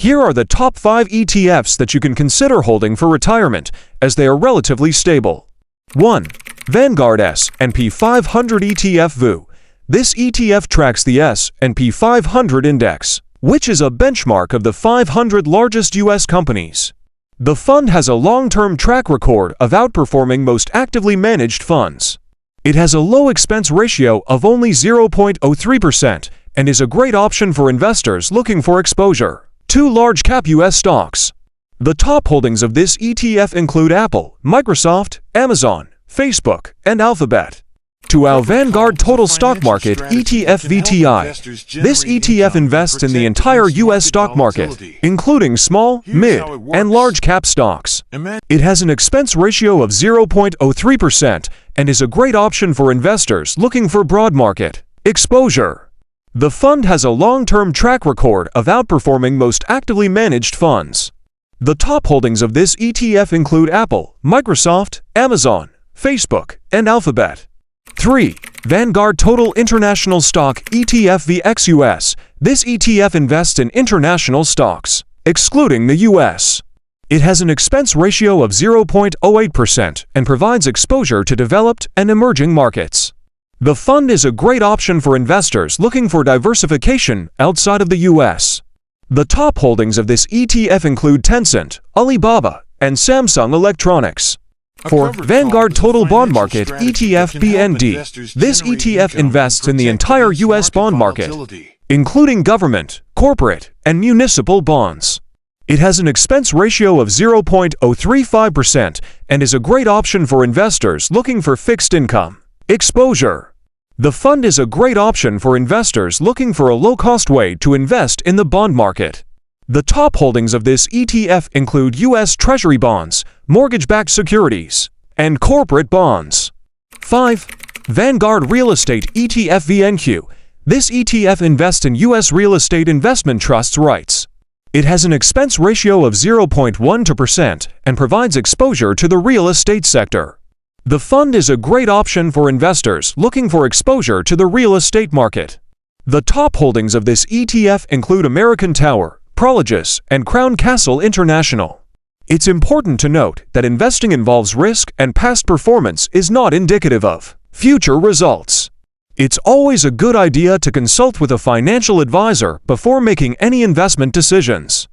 Here are the top 5 ETFs that you can consider holding for retirement, as they are relatively stable. 1. Vanguard S&P 500 ETF VU. This ETF tracks the S&P 500 index, which is a benchmark of the 500 largest U.S. companies. The fund has a long-term track record of outperforming most actively managed funds. It has a low expense ratio of only 0.03% and is a great option for investors looking for exposure. 2 large-cap U.S. stocks. The top holdings of this ETF include Apple, Microsoft, Amazon, Facebook, and Alphabet. 2. Our Vanguard Total Stock Market ETF VTI. This ETF invests in the entire U.S. stock market, including small, mid, and large-cap stocks. It has an expense ratio of 0.03% and is a great option for investors looking for broad market exposure. The fund has a long-term track record of outperforming most actively managed funds. The top holdings of this ETF include Apple, Microsoft, Amazon, Facebook, and Alphabet. 3. Vanguard Total International Stock ETF VXUS. This ETF invests in international stocks, excluding the U.S. It has an expense ratio of 0.08% and provides exposure to developed and emerging markets. The fund is a great option for investors looking for diversification outside of the U.S. The top holdings of this ETF include Tencent, Alibaba, and Samsung Electronics. 4. Vanguard Total Bond Market ETF BND. This ETF invests in the entire U.S. bond market, including government, corporate, and municipal bonds. It has an expense ratio of 0.035% and is a great option for investors looking for fixed income exposure. The fund is a great option for investors looking for a low-cost way to invest in the bond market. The top holdings of this ETF include U.S. Treasury bonds, mortgage-backed securities, and corporate bonds. 5. Vanguard Real Estate ETF VNQ. This ETF invests in U.S. real estate investment trusts rights. It has an expense ratio of 0.12% and provides exposure to the real estate sector. The fund is a great option for investors looking for exposure to the real estate market. The top holdings of this ETF include American Tower, Prologis, and Crown Castle International. It's important to note that investing involves risk and past performance is not indicative of future results. It's always a good idea to consult with a financial advisor before making any investment decisions.